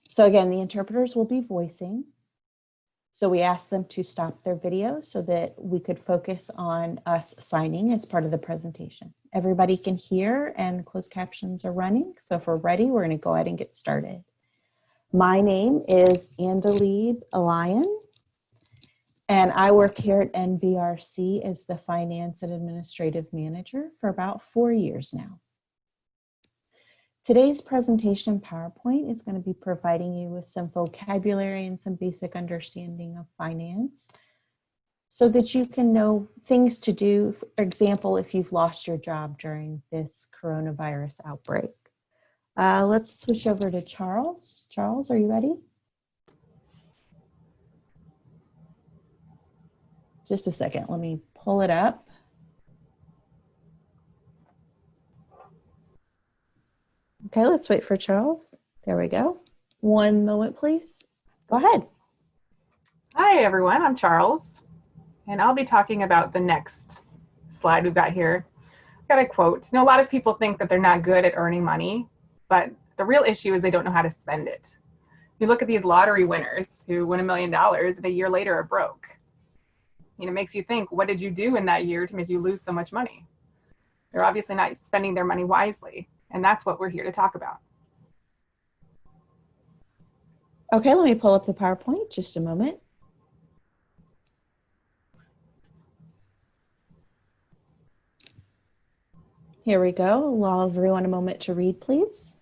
So again, the interpreters will be voicing. So we asked them to stop their video so that we could focus on us signing as part of the presentation. Everybody can hear and closed captions are running. So if we're ready, we're going to go ahead and get started. My name is Andalib Alayan, and I work here at NVRC as the Finance and Administrative Manager for about 4 years now. Today's presentation in PowerPoint is going to be providing you with some vocabulary and some basic understanding of finance so that you can know things to do. For example, if you've lost your job during this coronavirus outbreak. Let's switch over to Charles. Charles, are you ready? Just a second, let me pull it up. Okay, let's wait for Charles. There we go. One moment, please. Go ahead. Hi, everyone. I'm Charles, and I'll be talking about the next slide we've got here. I've got a quote. You know, a lot of people think that they're not good at earning money, but the real issue is they don't know how to spend it. You look at these lottery winners who win $1 million and a year later are broke. You know, it makes you think, what did you do in that year to make you lose so much money? They're obviously not spending their money wisely. And that's what we're here to talk about. Okay, let me pull up the PowerPoint, just a moment. Here we go. Allow everyone a moment to read, please.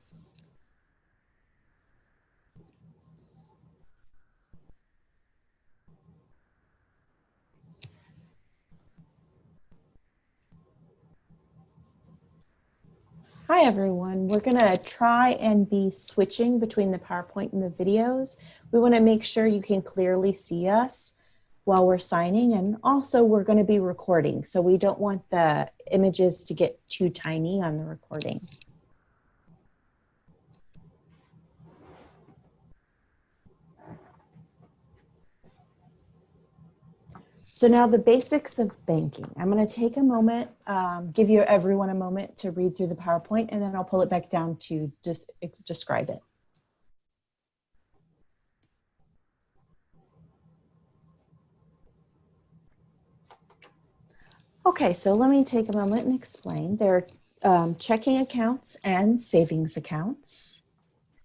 Hi, everyone. We're going to try and be switching between the PowerPoint and the videos. We want to make sure you can clearly see us while we're signing, and also we're going to be recording, so we don't want the images to get too tiny on the recording. So now the basics of banking. I'm going to take a moment, give you everyone a moment to read through the PowerPoint, and then I'll pull it back down to just describe it. Okay, so let me take a moment and explain. There are checking accounts and savings accounts.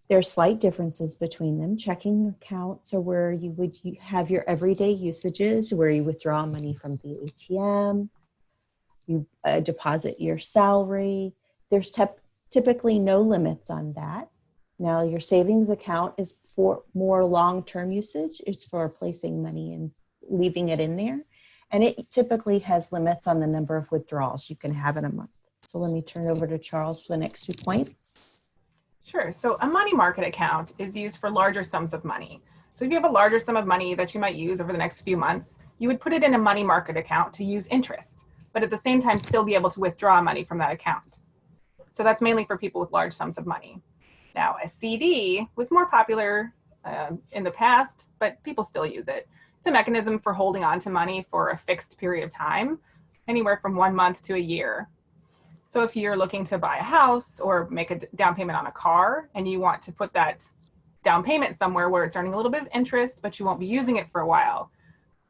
There are slight differences between them. Checking accounts are where you would have your everyday usages, where you withdraw money from the ATM, you deposit your salary. There's typically no limits on that. Now, your savings account is for more long-term usage. It's for placing money and leaving it in there. And it typically has limits on the number of withdrawals you can have in a month. So let me turn it over to Charles for the next 2 points. Sure. So a money market account is used for larger sums of money. So if you have a larger sum of money that you might use over the next few months, you would put it in a money market account to use interest, but at the same time still be able to withdraw money from that account. So that's mainly for people with large sums of money. Now, a CD was more popular in the past, but people still use it. It's a mechanism for holding on to money for a fixed period of time, anywhere from 1 month to a year. So if you're looking to buy a house or make a down payment on a car and you want to put that down payment somewhere where it's earning a little bit of interest, but you won't be using it for a while,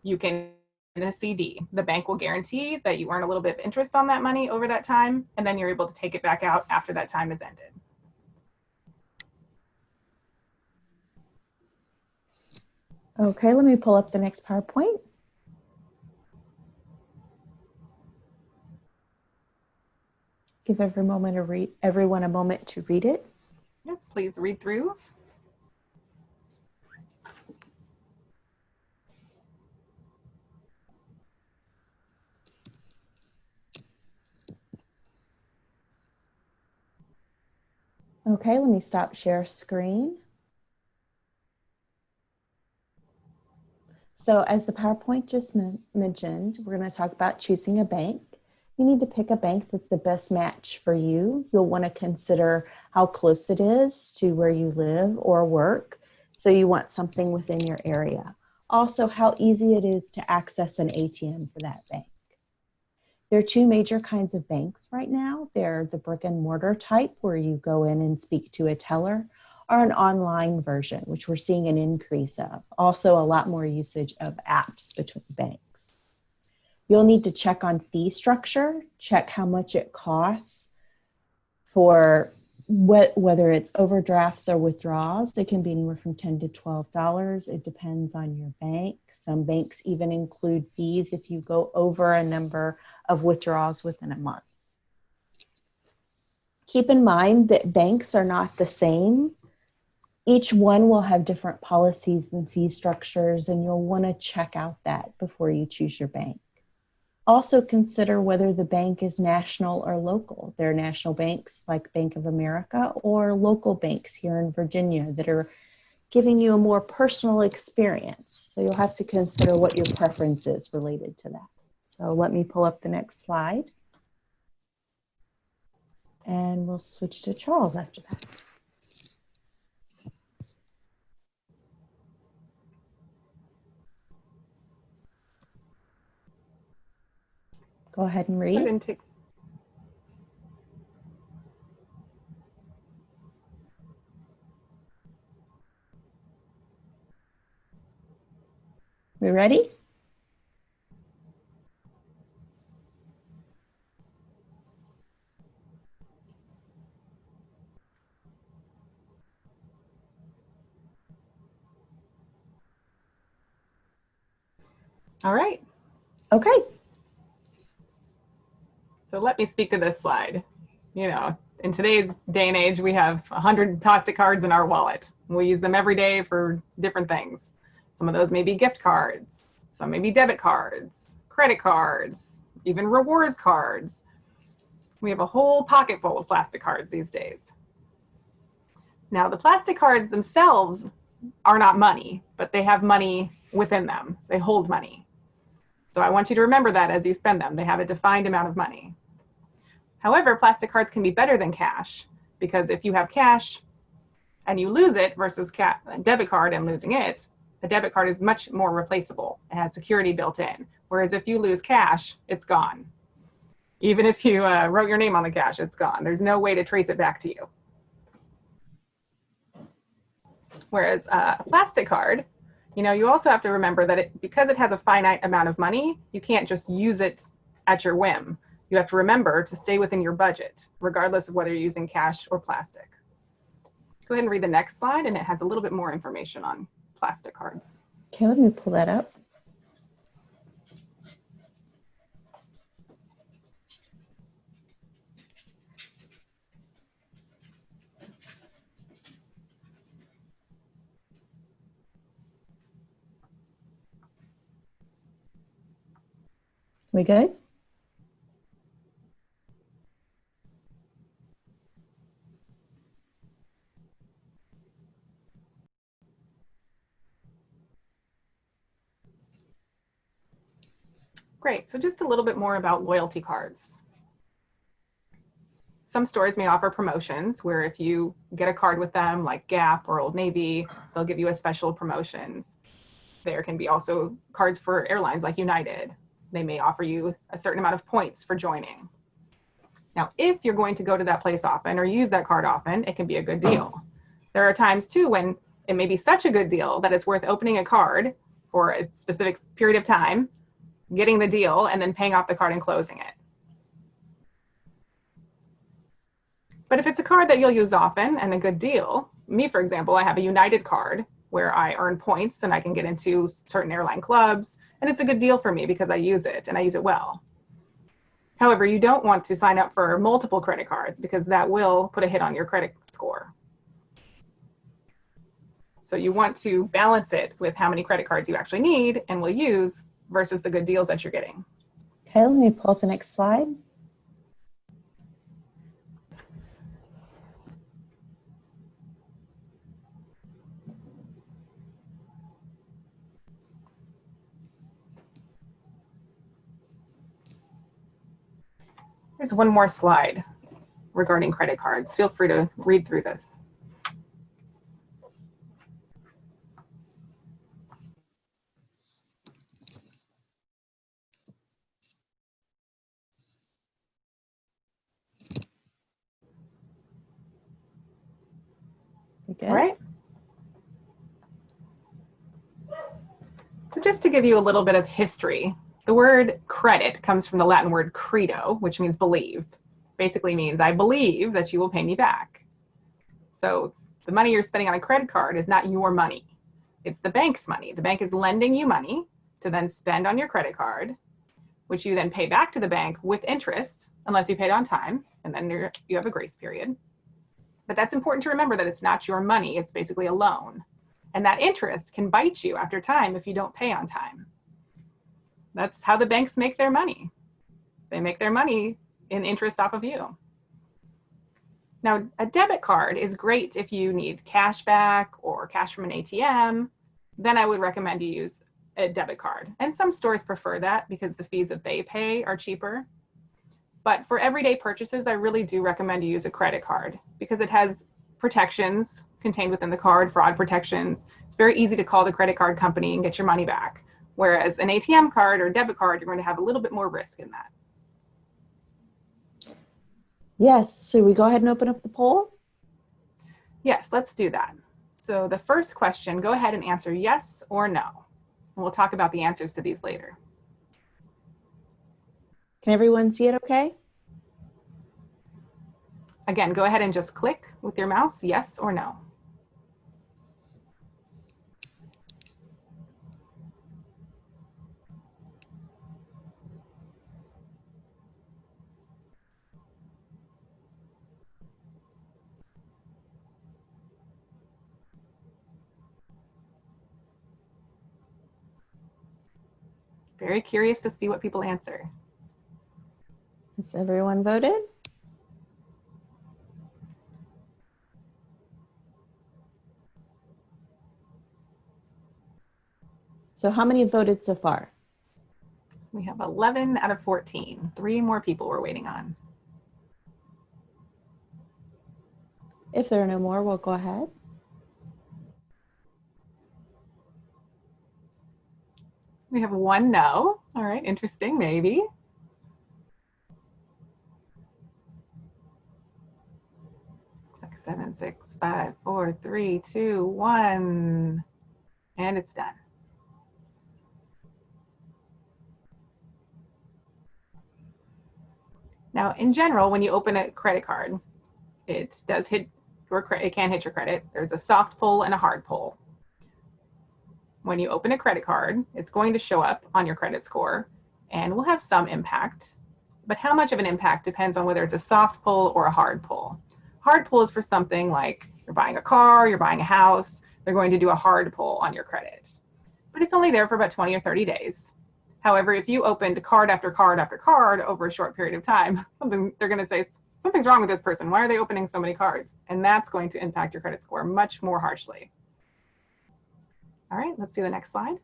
you can in a CD. The bank will guarantee that you earn a little bit of interest on that money over that time, and then you're able to take it back out after that time has ended. Okay, let me pull up the next PowerPoint. Give everyone a moment to read it. Yes, please read through. Okay, let me stop share screen. So as the PowerPoint just mentioned, we're going to talk about choosing a bank. You need to pick a bank that's the best match for you. You'll want to consider how close it is to where you live or work. So you want something within your area. Also, how easy it is to access an ATM for that bank. There are 2 major kinds of banks right now. They're the brick and mortar type, where you go in and speak to a teller, or an online version, which we're seeing an increase of. Also, a lot more usage of apps between banks. You'll need to check on fee structure, check how much it costs for whether it's overdrafts or withdrawals. It can be anywhere from $10 to $12. It depends on your bank. Some banks even include fees if you go over a number of withdrawals within a month. Keep in mind that banks are not the same. Each one will have different policies and fee structures, and you'll want to check out that before you choose your bank. Also consider whether the bank is national or local. There are national banks like Bank of America or local banks here in Virginia that are giving you a more personal experience. So you'll have to consider what your preference is related to that. So let me pull up the next slide. And we'll switch to Charles after that. Go ahead and read. We ready? All right. Okay. So let me speak to this slide. You know, in today's day and age, we have 100 plastic cards in our wallet. We use them every day for different things. Some of those may be gift cards, some may be debit cards, credit cards, even rewards cards. We have a whole pocket full of plastic cards these days. Now, the plastic cards themselves are not money, but they have money within them. They hold money. So I want you to remember that as you spend them. They have a defined amount of money. However, plastic cards can be better than cash, because if you have cash and you lose it versus a debit card and losing it, a debit card is much more replaceable. It has security built in. Whereas if you lose cash, it's gone. Even if you wrote your name on the cash, it's gone. There's no way to trace it back to you. Whereas a plastic card, you know, you also have to remember that because it has a finite amount of money, you can't just use it at your whim. You have to remember to stay within your budget, regardless of whether you're using cash or plastic. Go ahead and read the next slide, and it has a little bit more information on plastic cards. Okay, let me pull that up. We good? Great, so just a little bit more about loyalty cards. Some stores may offer promotions where if you get a card with them, like Gap or Old Navy, they'll give you a special promotions. There can be also cards for airlines like United. They may offer you a certain amount of points for joining. Now, if you're going to go to that place often or use that card often, it can be a good deal. There are times too when it may be such a good deal that it's worth opening a card for a specific period of time, getting the deal, and then paying off the card and closing it. But if it's a card that you'll use often and a good deal, me, for example, I have a United card where I earn points and I can get into certain airline clubs, and it's a good deal for me because I use it and I use it well. However, you don't want to sign up for multiple credit cards because that will put a hit on your credit score. So you want to balance it with how many credit cards you actually need and will use versus the good deals that you're getting. Okay, let me pull up the next slide. There's one more slide regarding credit cards. Feel free to read through this. good. All right. So just to give you a little bit of history, the word credit comes from the Latin word credo, which means believe. Basically means I believe that you will pay me back. So the money you're spending on a credit card is not your money. It's the bank's money. The bank is lending you money to then spend on your credit card, which you then pay back to the bank with interest, unless you paid on time, and then you have a grace period. But that's important to remember that it's not your money. It's basically a loan. And that interest can bite you after time if you don't pay on time. That's how the banks make their money. They make their money in interest off of you. Now, a debit card is great if you need cash back or cash from an ATM. Then I would recommend you use a debit card. And some stores prefer that because the fees that they pay are cheaper. But for everyday purchases, I really do recommend you use a credit card because it has protections contained within the card, fraud protections. It's very easy to call the credit card company and get your money back. Whereas an ATM card or debit card, you're going to have a little bit more risk in that. Yes, so we go ahead and open up the poll? Yes, let's do that. So the first question, go ahead and answer yes or no. And we'll talk about the answers to these later. Can everyone see it okay? Again, go ahead and just click with your mouse, yes or no. Very curious to see what people answer. Has everyone voted? So how many have voted so far? We have 11 out of 14. 3 more people we're waiting on. If there are no more, we'll go ahead. We have 1 no. All right, interesting, maybe. Like 7, 6, 5, 4, 3, 2, 1. And it's done. Now, in general, when you open a credit card, it does hit your credit. It can hit your credit. There's a soft pull and a hard pull. When you open a credit card, it's going to show up on your credit score and will have some impact. But how much of an impact depends on whether it's a soft pull or a hard pull. Hard pull is for something like you're buying a car, you're buying a house. They're going to do a hard pull on your credit. But it's only there for about 20 or 30 days. However, if you opened card after card after card over a short period of time, they're going to say, something's wrong with this person. Why are they opening so many cards? And that's going to impact your credit score much more harshly. All right, let's see the next slide.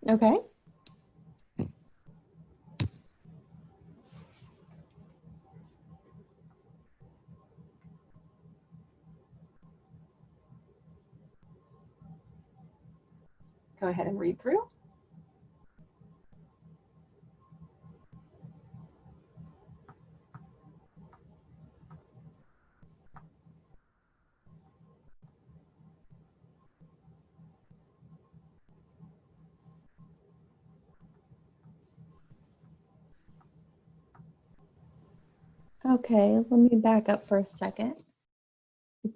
Okay. Go ahead and read through. Okay, let me back up for a second.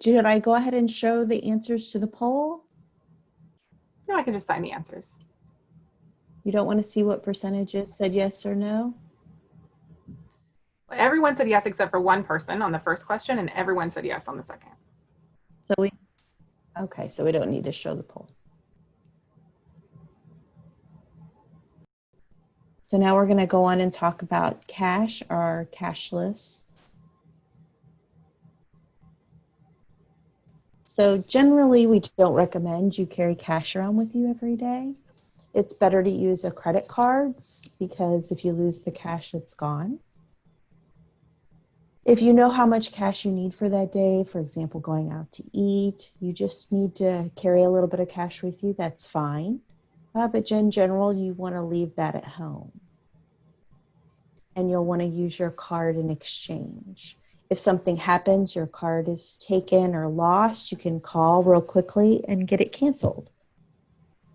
Should I go ahead and show the answers to the poll? No, I can just find the answers. You don't want to see what percentages said yes or no? Everyone said yes except for one person on the first question, and everyone said yes on the second. So we don't need to show the poll. So now we're going to go on and talk about cash or cashless. So generally, we don't recommend you carry cash around with you every day. It's better to use a credit cards because if you lose the cash, it's gone. If you know how much cash you need for that day, for example, going out to eat, you just need to carry a little bit of cash with you, that's fine. But in general, you want to leave that at home. And you'll want to use your card in exchange. If something happens, your card is taken or lost, you can call real quickly and get it canceled.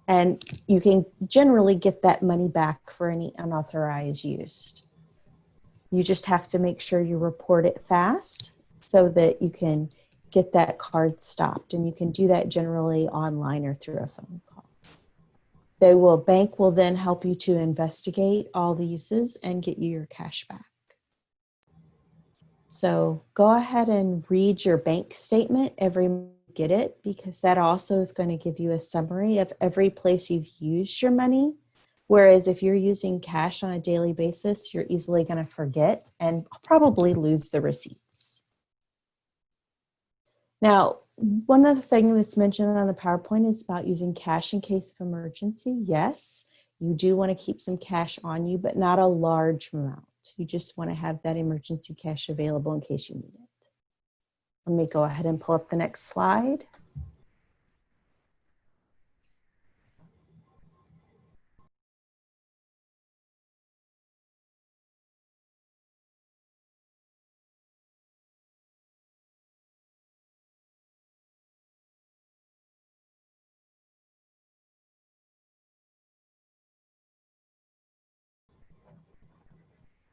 And you can generally get that money back for any unauthorized use. You just have to make sure you report it fast so that you can get that card stopped. And you can do that generally online or through a phone call. Bank will then help you to investigate all the uses and get you your cash back. So go ahead and read your bank statement every month you get it, because that also is going to give you a summary of every place you've used your money. Whereas if you're using cash on a daily basis, you're easily going to forget and probably lose the receipts. Now, one other thing that's mentioned on the PowerPoint is about using cash in case of emergency. Yes, you do want to keep some cash on you, but not a large amount. You just want to have that emergency cash available in case you need it. Let me go ahead and pull up the next slide.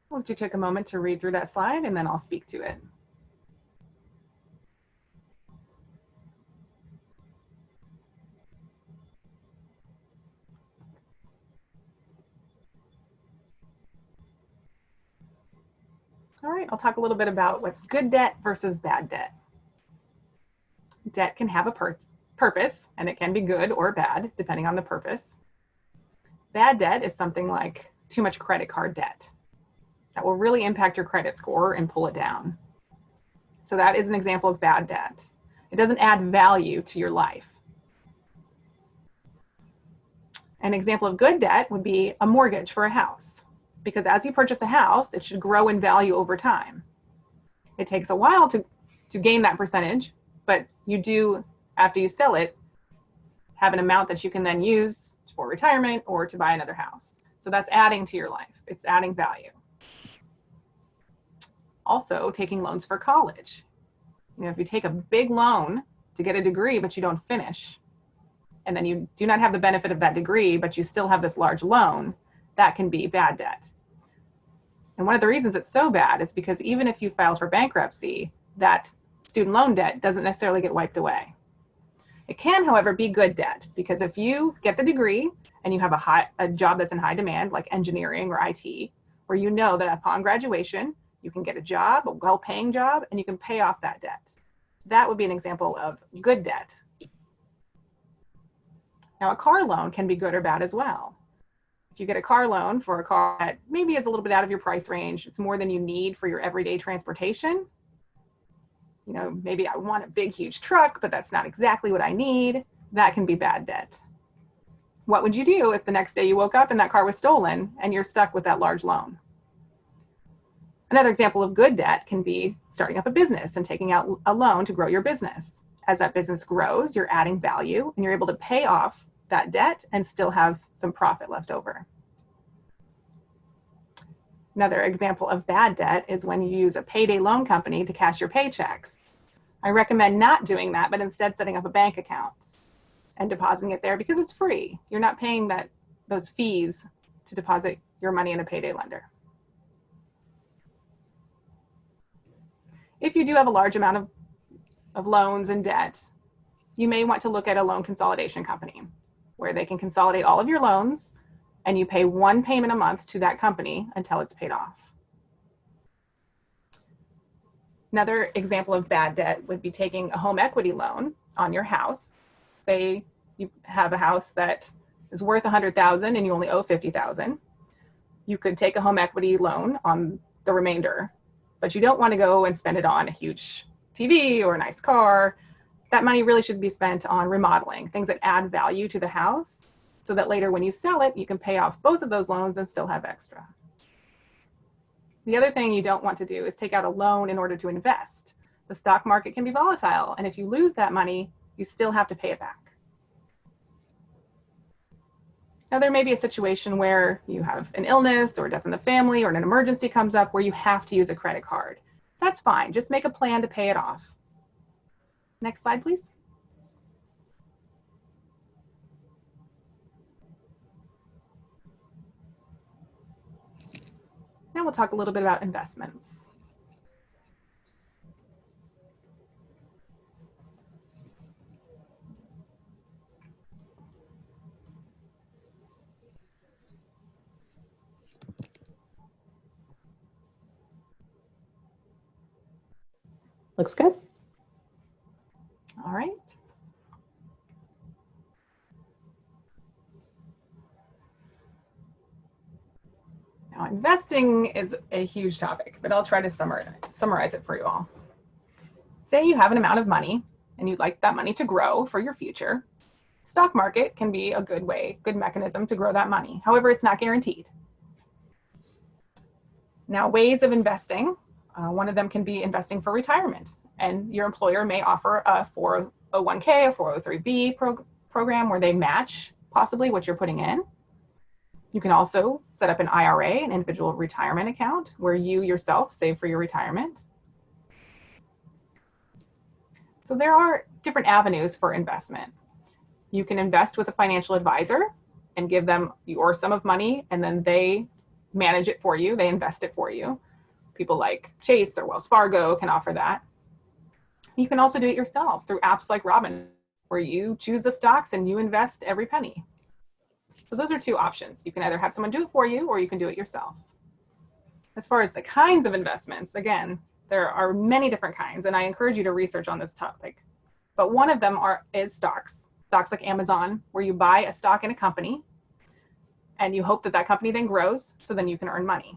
Why don't you take a moment to read through that slide and then I'll speak to it. All right, I'll talk a little bit about what's good debt versus bad debt. Debt can have a purpose, and it can be good or bad, depending on the purpose. Bad debt is something like too much credit card debt. That will really impact your credit score and pull it down. So that is an example of bad debt. It doesn't add value to your life. An example of good debt would be a mortgage for a house, because as you purchase a house, it should grow in value over time. It takes a while to gain that percentage, but you do, after you sell it, have an amount that you can then use for retirement or to buy another house. So that's adding to your life. It's adding value. Also, taking loans for college. If you take a big loan to get a degree, but you don't finish, and then you do not have the benefit of that degree, but you still have this large loan, that can be bad debt. And one of the reasons it's so bad is because even if you filed for bankruptcy, that student loan debt doesn't necessarily get wiped away. It can, however, be good debt, because if you get the degree and you have a job that's in high demand, like engineering or IT, where you know that upon graduation, you can get a job, a well-paying job, and you can pay off that debt. That would be an example of good debt. Now, a car loan can be good or bad as well. If you get a car loan for a car that maybe is a little bit out of your price range, it's more than you need for your everyday transportation. Maybe I want a big, huge truck, but that's not exactly what I need. That can be bad debt. What would you do if the next day you woke up and that car was stolen and you're stuck with that large loan? Another example of good debt can be starting up a business and taking out a loan to grow your business. As that business grows, you're adding value and you're able to pay off that debt and still have some profit left over. Another example of bad debt is when you use a payday loan company to cash your paychecks. I recommend not doing that, but instead setting up a bank account and depositing it there because it's free. You're not paying those fees to deposit your money in a payday lender. If you do have a large amount of loans and debt, you may want to look at a loan consolidation company where they can consolidate all of your loans and you pay one payment a month to that company until it's paid off. Another example of bad debt would be taking a home equity loan on your house. Say you have a house that is worth $100,000 and you only owe $50,000. You could take a home equity loan on the remainder, but you don't want to go and spend it on a huge TV or a nice car. That money really should be spent on remodeling, things that add value to the house, so that later when you sell it, you can pay off both of those loans and still have extra. The other thing you don't want to do is take out a loan in order to invest. The stock market can be volatile, and if you lose that money, you still have to pay it back. Now, there may be a situation where you have an illness or death in the family or an emergency comes up where you have to use a credit card. that's fine. Just make a plan to pay it off. Next slide, please. Now we'll talk a little bit about investments. Looks good. All right. Now, investing is a huge topic, but I'll try to summarize it for you all. Say you have an amount of money and you'd like that money to grow for your future. Stock market can be a good mechanism to grow that money. However, it's not guaranteed. Now, ways of investing, one of them can be investing for retirement, and your employer may offer a 401k, a 403b program where they match possibly what you're putting in. You can also set up an IRA, an individual retirement account, where you yourself save for your retirement. So there are different avenues for investment. You can invest with a financial advisor and give them your sum of money, and then they manage it for you. They invest it for you. People like Chase or Wells Fargo can offer that. You can also do it yourself through apps like Robin, where you choose the stocks and you invest every penny. So those are two options. You can either have someone do it for you or you can do it yourself. As far as the kinds of investments, again, there are many different kinds, and I encourage you to research on this topic. But one of them is stocks like Amazon, where you buy a stock in a company and you hope that that company then grows, so then you can earn money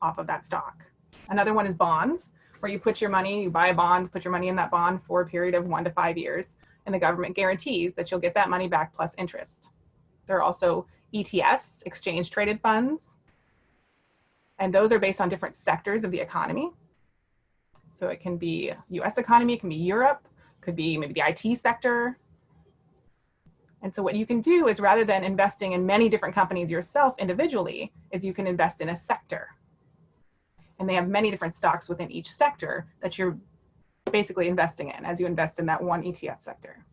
off of that stock. Another one is bonds, where you put your money, you buy a bond, put your money in that bond for a period of 1 to 5 years, and the government guarantees that you'll get that money back plus interest. There are also ETFs, exchange traded funds, and those are based on different sectors of the economy. So it can be US economy, it can be Europe, could be maybe the IT sector. And so what you can do is, rather than investing in many different companies yourself individually, is you can invest in a sector. And they have many different stocks within each sector that you're basically investing in as you invest in that one ETF sector.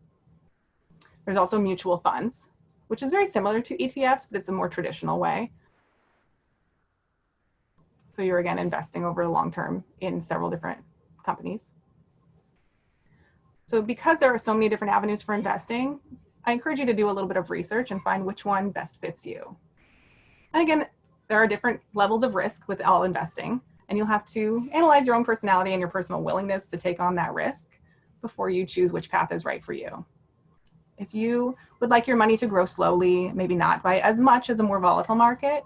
There's also mutual funds, which is very similar to ETFs, but it's a more traditional way. So you're again investing over a long term in several different companies. So because there are so many different avenues for investing, I encourage you to do a little bit of research and find which one best fits you. And again, there are different levels of risk with all investing, and you'll have to analyze your own personality and your personal willingness to take on that risk before you choose which path is right for you. If you would like your money to grow slowly, maybe not by as much as a more volatile market,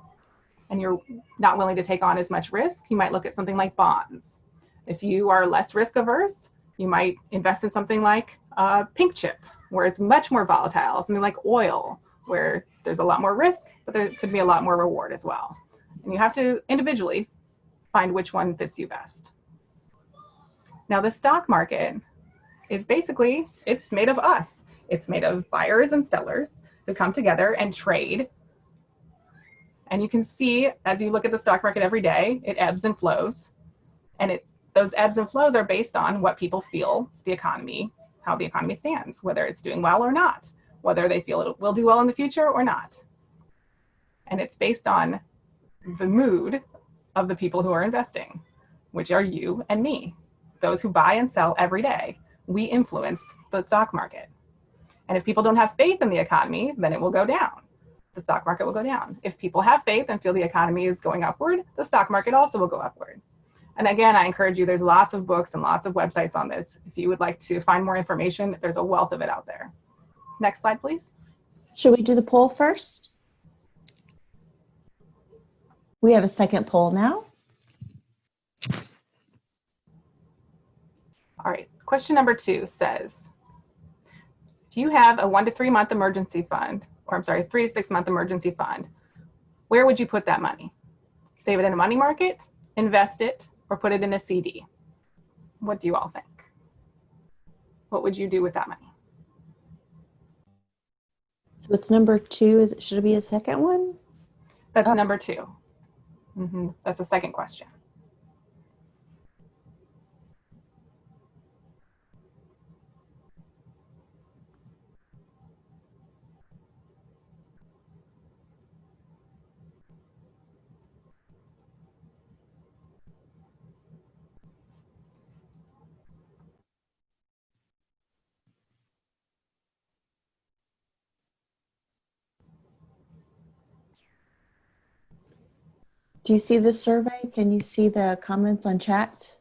and you're not willing to take on as much risk, you might look at something like bonds. If you are less risk averse, you might invest in something like pink chip, where it's much more volatile, something like oil, where there's a lot more risk, but there could be a lot more reward as well. And you have to individually find which one fits you best. Now, the stock market is basically, it's made of us. It's made of buyers and sellers who come together and trade. And you can see, as you look at the stock market every day, it ebbs and flows. And those ebbs and flows are based on what people feel the economy, how the economy stands, whether it's doing well or not, whether they feel it will do well in the future or not. And it's based on the mood of the people who are investing, which are you and me, those who buy and sell every day. We influence the stock market. And if people don't have faith in the economy, then it will go down. The stock market will go down. If people have faith and feel the economy is going upward, the stock market also will go upward. And again, I encourage you, there's lots of books and lots of websites on this. If you would like to find more information, there's a wealth of it out there. Next slide, please. Should we do the poll first? We have a second poll now. All right, question number 2 says, if you have a 1 to 3 month emergency fund, or I'm sorry, 3 to 6 month emergency fund, where would you put that money? Save it in a money market, invest it, or put it in a CD? What do you all think? What would you do with that money? So it's number 2. Should it be a second one? That's number 2. That's the second question. Do you see the survey? Can you see the comments on chat?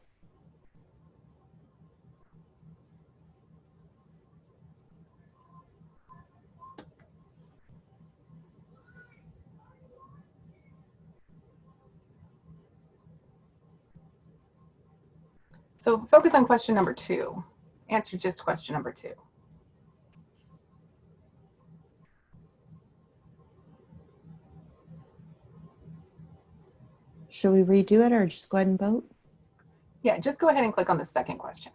So focus on question number 2. Answer just question number 2. Should we redo it or just go ahead and vote? Yeah, just go ahead and click on the second question.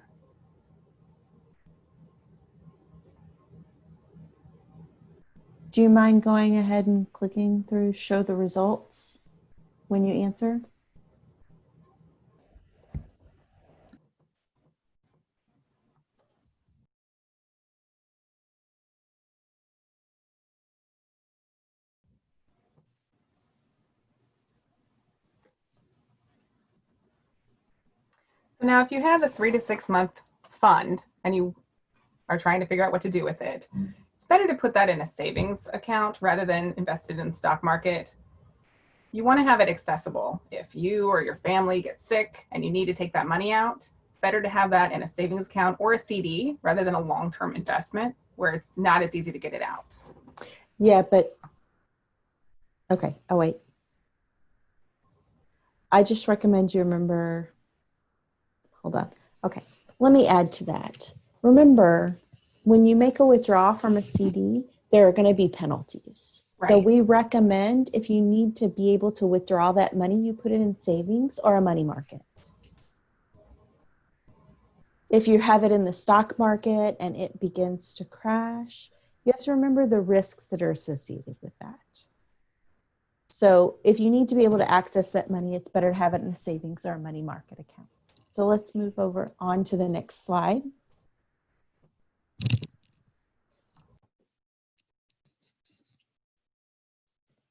Do you mind going ahead and clicking through show the results when you answer? So now if you have a 3 to 6 month fund and you are trying to figure out what to do with it, it's better to put that in a savings account rather than invested in the stock market. You want to have it accessible. If you or your family get sick and you need to take that money out, it's better to have that in a savings account or a CD rather than a long-term investment where it's not as easy to get it out. Yeah, but okay. Oh, wait. I just recommend you remember, hold on. Okay, let me add to that. Remember, when you make a withdrawal from a CD, there are going to be penalties. Right. So we recommend if you need to be able to withdraw that money, you put it in savings or a money market. If you have it in the stock market and it begins to crash, you have to remember the risks that are associated with that. So if you need to be able to access that money, it's better to have it in a savings or a money market account. So let's move over on to the next slide.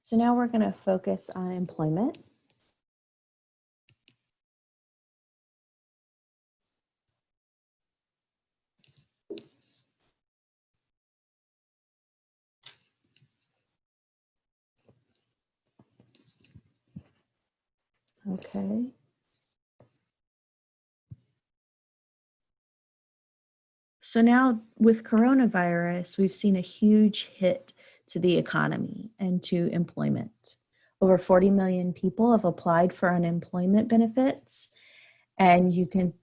So now we're going to focus on employment. Okay. So now with coronavirus, we've seen a huge hit to the economy and to employment. Over 40 million people have applied for unemployment benefits. And you can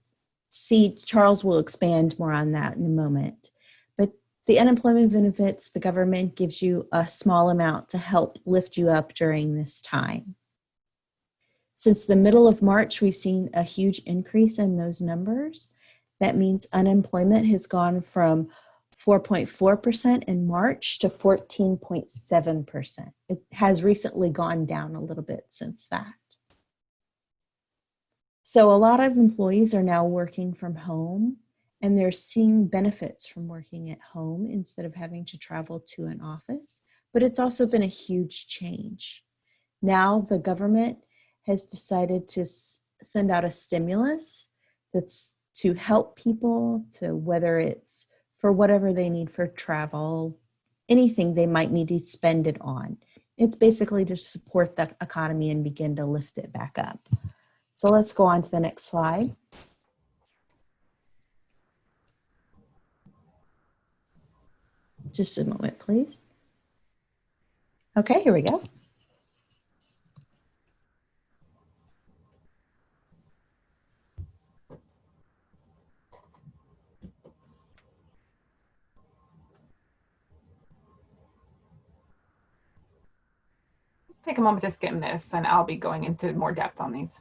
see, Charles will expand more on that in a moment. But the unemployment benefits, the government gives you a small amount to help lift you up during this time. Since the middle of March, we've seen a huge increase in those numbers. That means unemployment has gone from 4.4% in March to 14.7%. It has recently gone down a little bit since that. So a lot of employees are now working from home and they're seeing benefits from working at home instead of having to travel to an office. But it's also been a huge change. Now the government has decided to send out a stimulus that's to help people, to whether it's for whatever they need for travel, anything they might need to spend it on. It's basically to support the economy and begin to lift it back up. So let's go on to the next slide. Just a moment, please. Okay, here we go. Take a moment to skim this and I'll be going into more depth on these.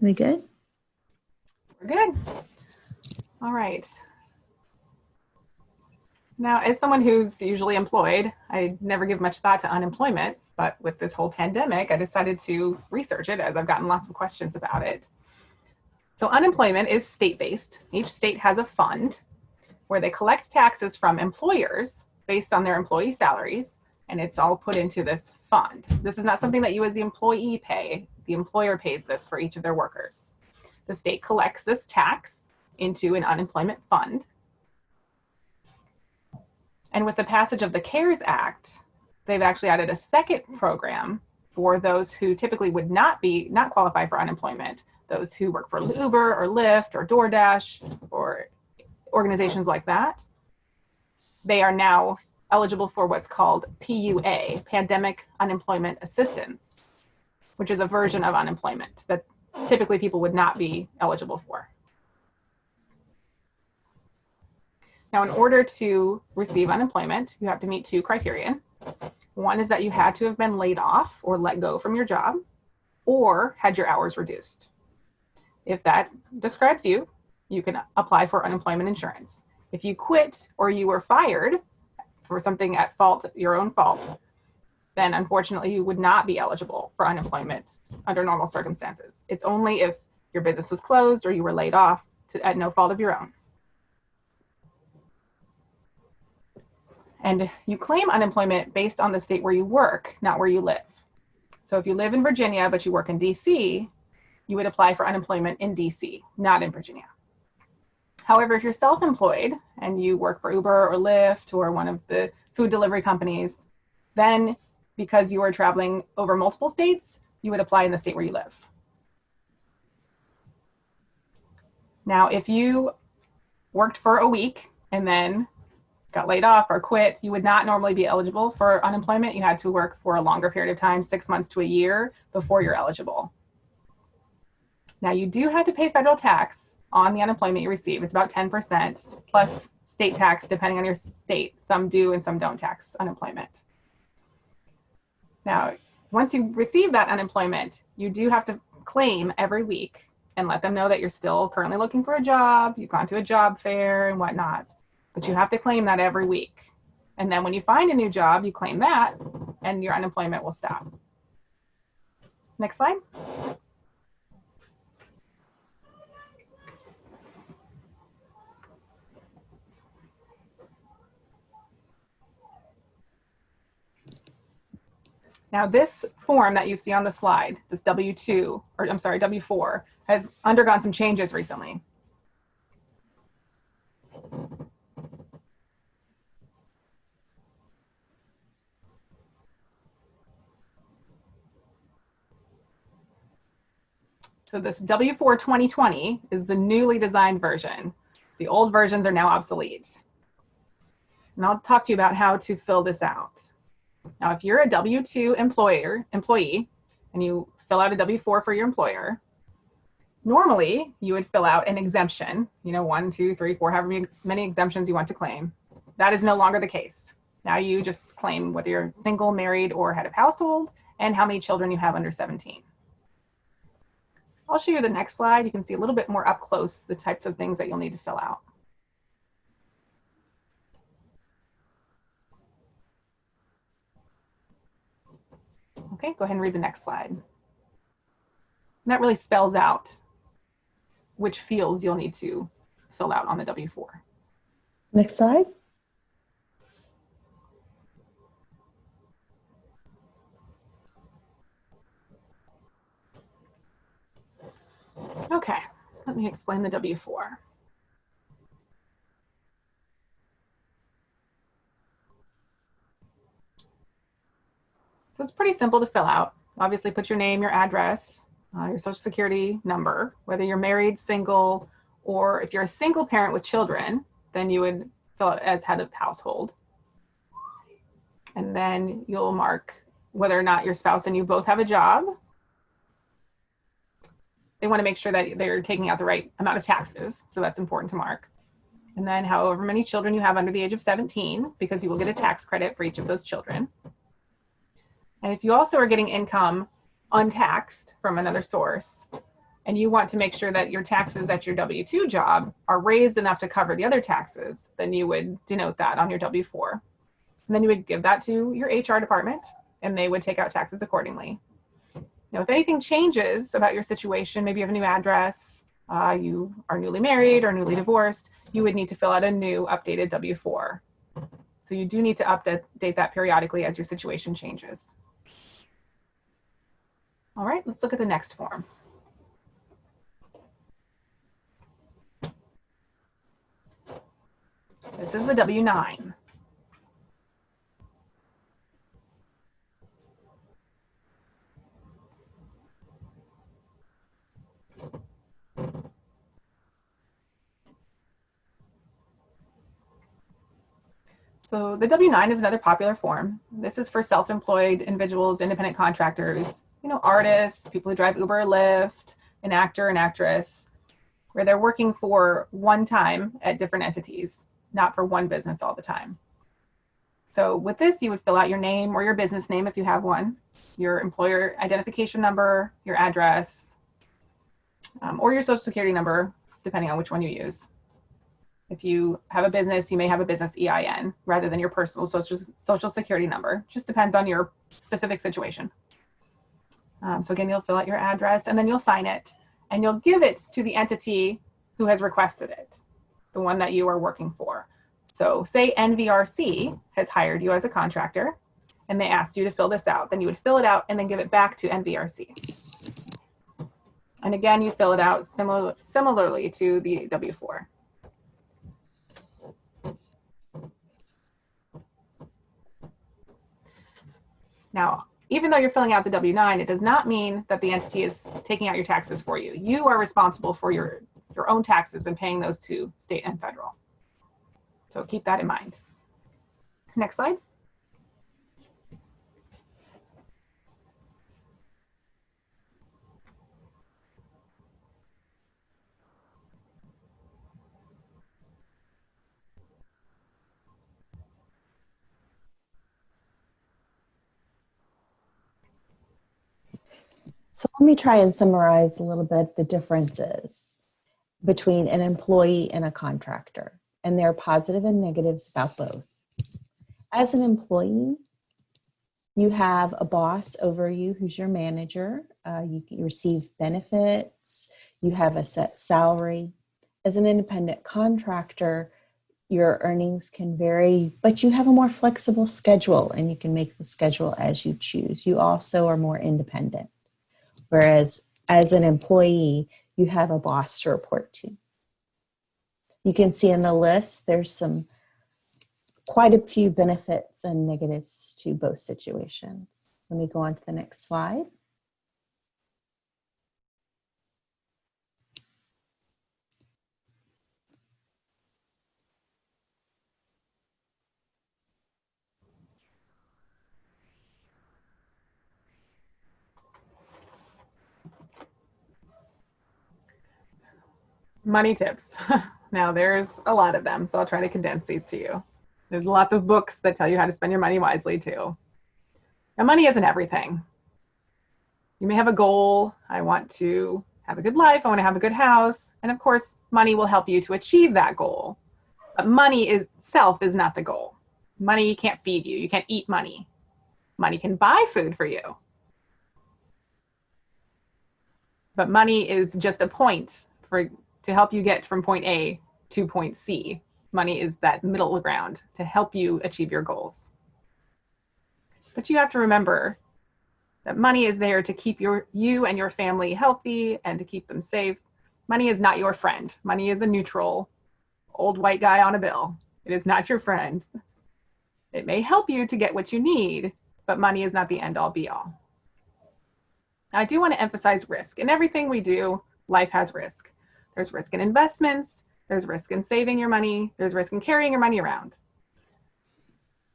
We good? We're good. All right. Now, as someone who's usually employed, I never give much thought to unemployment, but with this whole pandemic, I decided to research it as I've gotten lots of questions about it. So unemployment is state-based. Each state has a fund where they collect taxes from employers based on their employee salaries, and it's all put into this fund. This is not something that you as the employee pay. The employer pays this for each of their workers. The state collects this tax, into an unemployment fund. And with the passage of the CARES Act, they've actually added a second program for those who typically would not qualify for unemployment, those who work for Uber or Lyft or DoorDash or organizations like that. They are now eligible for what's called PUA, Pandemic Unemployment Assistance, which is a version of unemployment that typically people would not be eligible for. Now, in order to receive unemployment, you have to meet two criteria. One is that you had to have been laid off or let go from your job or had your hours reduced. If that describes you, you can apply for unemployment insurance. If you quit or you were fired for something at fault, your own fault, then unfortunately you would not be eligible for unemployment under normal circumstances. It's only if your business was closed or you were laid off at no fault of your own. And you claim unemployment based on the state where you work, not where you live. So if you live in Virginia, but you work in DC, you would apply for unemployment in DC, not in Virginia. However, if you're self-employed and you work for Uber or Lyft or one of the food delivery companies, then because you are traveling over multiple states, you would apply in the state where you live. Now, if you worked for a week and then got laid off or quit, you would not normally be eligible for unemployment. You had to work for a longer period of time, 6 months to a year, before you're eligible. Now, you do have to pay federal tax on the unemployment you receive. It's about 10% plus state tax, depending on your state. Some do and some don't tax unemployment. Now, once you receive that unemployment, you do have to claim every week and let them know that you're still currently looking for a job, you've gone to a job fair and whatnot, but you have to claim that every week. And then when you find a new job, you claim that and your unemployment will stop. Next slide. Now this form that you see on the slide, this W-2, or I'm sorry, W-4, has undergone some changes recently. So this W-4 2020 is the newly designed version. The old versions are now obsolete. And I'll talk to you about how to fill this out. Now, if you're a W-2 employee, and you fill out a W-4 for your employer, normally you would fill out an exemption, 1, 2, 3, 4, however many exemptions you want to claim. That is no longer the case. Now you just claim whether you're single, married, or head of household, and how many children you have under 17. I'll show you the next slide. You can see a little bit more up close the types of things that you'll need to fill out. Okay, go ahead and read the next slide. And that really spells out which fields you'll need to fill out on the W-4. Next slide. Okay, let me explain the W-4. So it's pretty simple to fill out. Obviously, put your name, your address, your social security number, whether you're married, single, or if you're a single parent with children, then you would fill it as head of household. And then you'll mark whether or not your spouse and you both have a job. They want to make sure that they're taking out the right amount of taxes, so that's important to mark. And then however many children you have under the age of 17, because you will get a tax credit for each of those children. And if you also are getting income untaxed from another source, and you want to make sure that your taxes at your W-2 job are raised enough to cover the other taxes, then you would denote that on your W-4. And then you would give that to your HR department, and they would take out taxes accordingly. Now, if anything changes about your situation, maybe you have a new address, you are newly married or newly divorced, you would need to fill out a new updated W-4. So you do need to update that periodically as your situation changes. All right, let's look at the next form. This is the W-9. So the W-9 is another popular form. This is for self-employed individuals, independent contractors, artists, people who drive Uber or Lyft, an actor, an actress, where they're working for one time at different entities, not for one business all the time. So with this, you would fill out your name or your business name if you have one, your employer identification number, your address, or your social security number, depending on which one you use. If you have a business, you may have a business EIN rather than your personal social security number. Just depends on your specific situation. So again, you'll fill out your address and then you'll sign it and you'll give it to the entity who has requested it, the one that you are working for. So say NVRC has hired you as a contractor and they asked you to fill this out, then you would fill it out and then give it back to NVRC. And again, you fill it out similarly to the W-4. Now, even though you're filling out the W-9, it does not mean that the entity is taking out your taxes for you. You are responsible for your own taxes and paying those to state and federal. So keep that in mind. Next slide. So let me try and summarize a little bit the differences between an employee and a contractor, and there are positive and negatives about both. As an employee, you have a boss over you who's your manager. You receive benefits. You have a set salary. As an independent contractor, your earnings can vary, but you have a more flexible schedule and you can make the schedule as you choose. You also are more independent. Whereas as an employee, you have a boss to report to. You can see in the list, there's quite a few benefits and negatives to both situations. Let me go on to the next slide. Money tips. Now there's a lot of them, so I'll try to condense these to you. There's lots of books that tell you how to spend your money wisely too. Now money isn't everything. You may have a goal. I want to have a good life. I want to have a good house. And of course, money will help you to achieve that goal. But money itself is not the goal. Money can't feed you. You can't eat money. Money can buy food for you. But money is just a point to help you get from point A to point C. Money is that middle ground to help you achieve your goals. But you have to remember that money is there to keep you and your family healthy and to keep them safe. Money is not your friend. Money is a neutral old white guy on a bill. It is not your friend. It may help you to get what you need, but money is not the end all be all. I do want to emphasize risk. In everything we do, life has risk. There's risk in investments, there's risk in saving your money, there's risk in carrying your money around.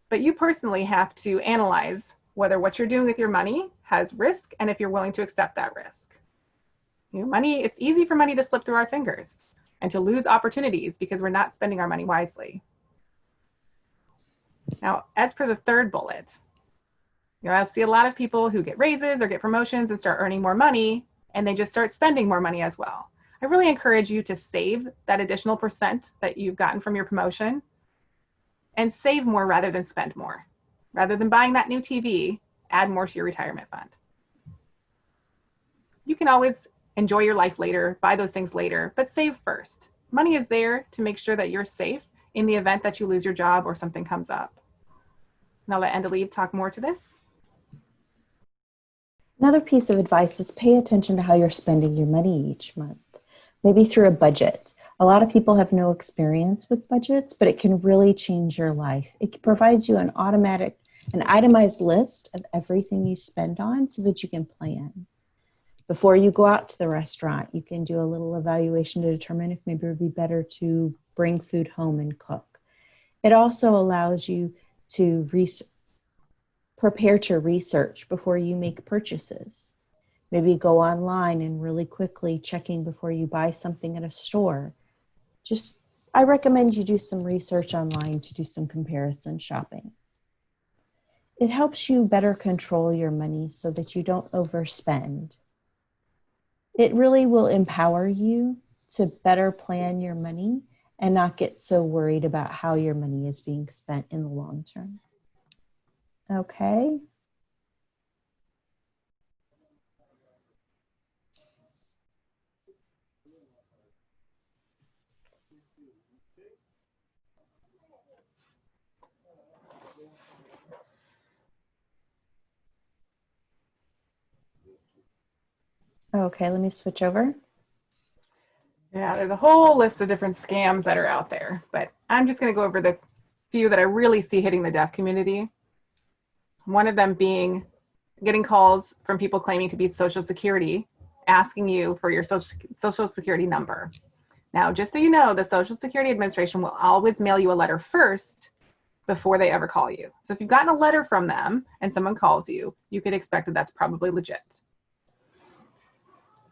But you personally have to analyze whether what you're doing with your money has risk and if you're willing to accept that risk. Money, it's easy for money to slip through our fingers and to lose opportunities because we're not spending our money wisely. Now, as per the third bullet, I see a lot of people who get raises or get promotions and start earning more money, and they just start spending more money as well. I really encourage you to save that additional % that you've gotten from your promotion and save more rather than spend more. Rather than buying that new TV, add more to your retirement fund. You can always enjoy your life later, buy those things later, but save first. Money is there to make sure that you're safe in the event that you lose your job or something comes up. Now let Andaleeb talk more to this. Another piece of advice is pay attention to how you're spending your money each month, maybe through a budget. A lot of people have no experience with budgets, but it can really change your life. It provides you an itemized list of everything you spend on so that you can plan. Before you go out to the restaurant, you can do a little evaluation to determine if maybe it would be better to bring food home and cook. It also allows you to prepare to research before you make purchases. Maybe go online and really quickly checking before you buy something at a store. I recommend you do some research online to do some comparison shopping. It helps you better control your money so that you don't overspend. It really will empower you to better plan your money and not get so worried about how your money is being spent in the long term. Okay. Okay, let me switch over. Yeah, there's a whole list of different scams that are out there, but I'm just going to go over the few that I really see hitting the deaf community. One of them being getting calls from people claiming to be Social Security, asking you for your Social Security number. Now, just so you know, the Social Security Administration will always mail you a letter first before they ever call you. So if you've gotten a letter from them and someone calls you, you could expect that that's probably legit.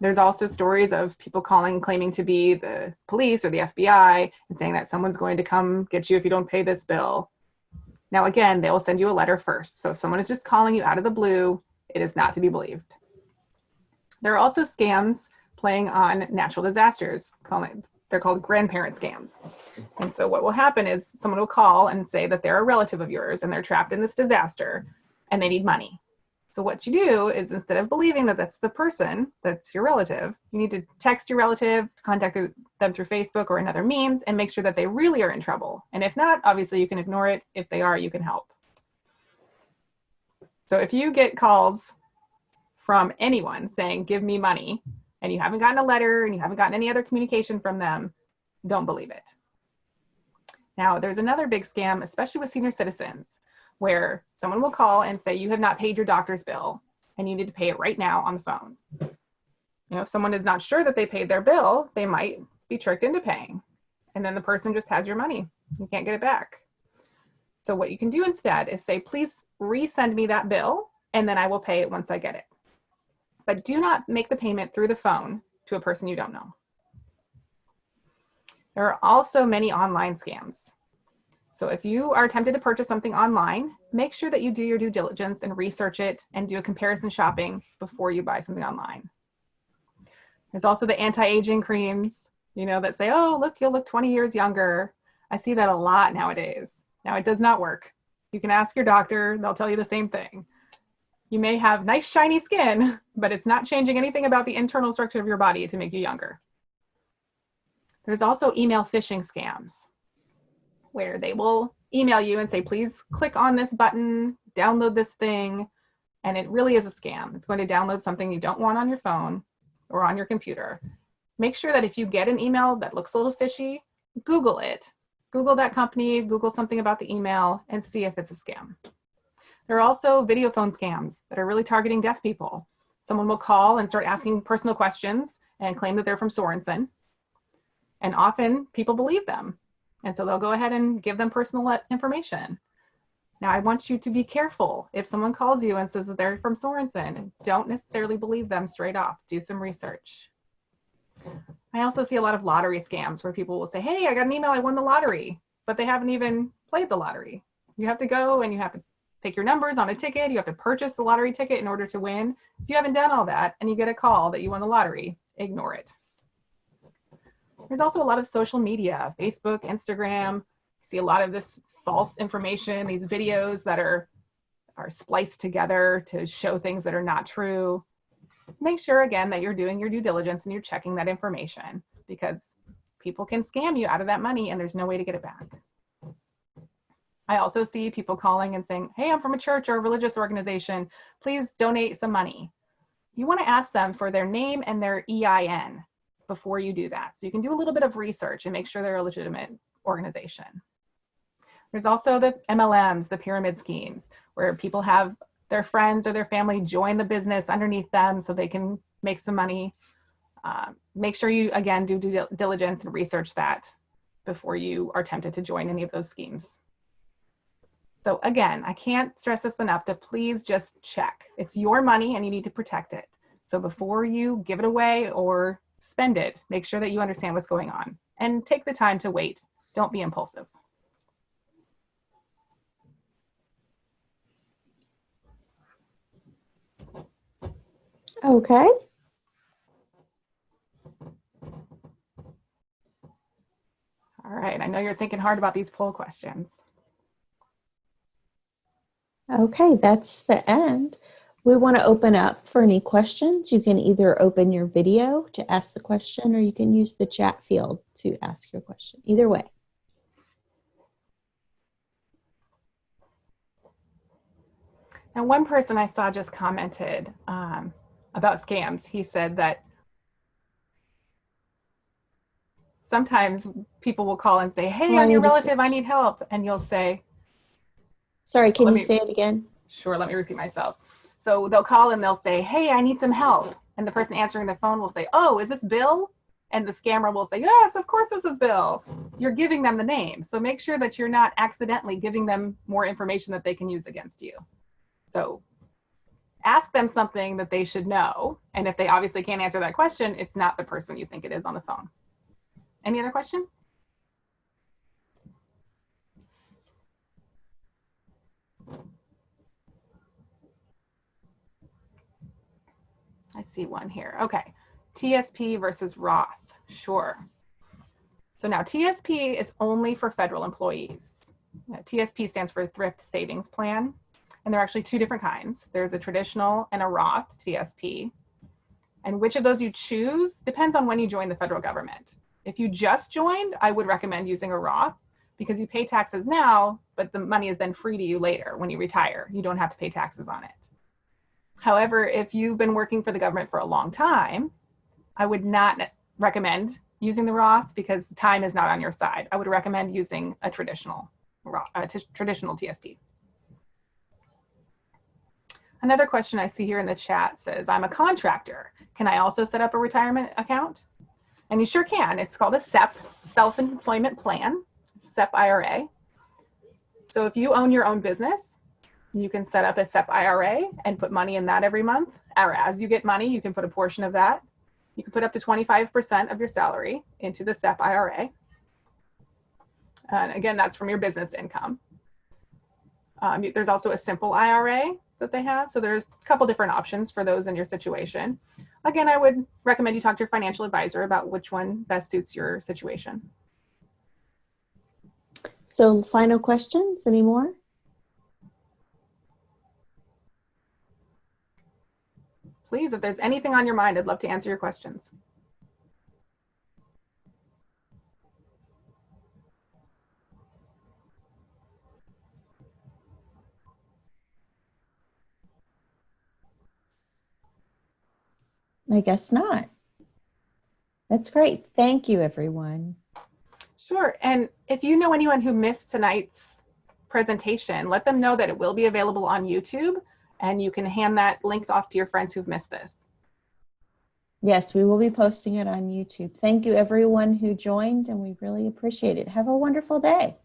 There's also stories of people calling, claiming to be the police or the FBI and saying that someone's going to come get you if you don't pay this bill. Now, again, they will send you a letter first. So if someone is just calling you out of the blue, it is not to be believed. There are also scams playing on natural disasters. They're called grandparent scams. And so what will happen is someone will call and say that they're a relative of yours and they're trapped in this disaster and they need money. So what you do is, instead of believing that that's the person, that's your relative, you need to text your relative, contact them through Facebook or another means, and make sure that they really are in trouble. And if not, obviously you can ignore it. If they are, you can help. So if you get calls from anyone saying, give me money, and you haven't gotten a letter and you haven't gotten any other communication from them, don't believe it. Now, there's another big scam, especially with senior citizens, where someone will call and say you have not paid your doctor's bill and you need to pay it right now on the phone. If someone is not sure that they paid their bill, they might be tricked into paying. And then the person just has your money. You can't get it back. So what you can do instead is say, please resend me that bill and then I will pay it once I get it. But do not make the payment through the phone to a person you don't know. There are also many online scams. So if you are tempted to purchase something online, make sure that you do your due diligence and research it and do a comparison shopping before you buy something online. There's also the anti-aging creams, that say, oh, look, you'll look 20 years younger. I see that a lot nowadays. Now, it does not work. You can ask your doctor, they'll tell you the same thing. You may have nice, shiny skin, but it's not changing anything about the internal structure of your body to make you younger. There's also email phishing scams, where they will email you and say, please click on this button, download this thing. And it really is a scam. It's going to download something you don't want on your phone or on your computer. Make sure that if you get an email that looks a little fishy, Google it. Google that company, Google something about the email, and see if it's a scam. There are also video phone scams that are really targeting deaf people. Someone will call and start asking personal questions and claim that they're from Sorensen. And often people believe them. And so they'll go ahead and give them personal information. Now, I want you to be careful. If someone calls you and says that they're from Sorensen, don't necessarily believe them straight off. Do some research. I also see a lot of lottery scams where people will say, hey, I got an email, I won the lottery, but they haven't even played the lottery. You have to go and you have to pick your numbers on a ticket. You have to purchase the lottery ticket in order to win. If you haven't done all that and you get a call that you won the lottery, ignore it. There's also a lot of social media, Facebook, Instagram. You see a lot of this false information, these videos that are spliced together to show things that are not true. Make sure, again, that you're doing your due diligence and you're checking that information, because people can scam you out of that money and there's no way to get it back. I also see people calling and saying, hey, I'm from a church or a religious organization. Please donate some money. You want to ask them for their name and their EIN before you do that. So you can do a little bit of research and make sure they're a legitimate organization. There's also the MLMs, the pyramid schemes, where people have their friends or their family join the business underneath them so they can make some money. Make sure you, again, do due diligence and research that before you are tempted to join any of those schemes. So again, I can't stress this enough to please just check. It's your money and you need to protect it. So before you give it away or spend it, make sure that you understand what's going on and take the time to wait. Don't be impulsive. Okay. All right, I know you're thinking hard about these poll questions. Okay, that's the end. We want to open up for any questions. You can either open your video to ask the question or you can use the chat field to ask your question. Either way. And one person I saw just commented about scams. He said that sometimes people will call and say, hey, I'm your relative, I need help. And you'll say, sorry, can you say it again? Sure, let me repeat myself. So they'll call and they'll say, hey, I need some help. And the person answering the phone will say, oh, is this Bill? And the scammer will say, yes, of course this is Bill. You're giving them the name. So make sure that you're not accidentally giving them more information that they can use against you. So ask them something that they should know. And if they obviously can't answer that question, it's not the person you think it is on the phone. Any other questions? I see one here. Okay. TSP versus Roth. Sure. So now TSP is only for federal employees. TSP stands for Thrift Savings Plan. And there are actually two different kinds. There's a traditional and a Roth TSP. And which of those you choose depends on when you join the federal government. If you just joined, I would recommend using a Roth because you pay taxes now, but the money is then free to you later when you retire. You don't have to pay taxes on it. However, if you've been working for the government for a long time, I would not recommend using the Roth because time is not on your side. I would recommend using a traditional TSP. Another question I see here in the chat says, I'm a contractor. Can I also set up a retirement account? And you sure can. It's called a SEP, Self-Employment Plan, SEP IRA. So if you own your own business, you can set up a SEP IRA and put money in that every month. Or as you get money, you can put a portion of that. You can put up to 25% of your salary into the SEP IRA. And again, that's from your business income. There's also a simple IRA that they have. So there's a couple different options for those in your situation. Again, I would recommend you talk to your financial advisor about which one best suits your situation. So final questions, any more? Please, if there's anything on your mind, I'd love to answer your questions. I guess not. That's great. Thank you, everyone. Sure. And if you know anyone who missed tonight's presentation, let them know that it will be available on YouTube and you can hand that link off to your friends who've missed this. Yes, we will be posting it on YouTube. Thank you, everyone who joined, and we really appreciate it. Have a wonderful day.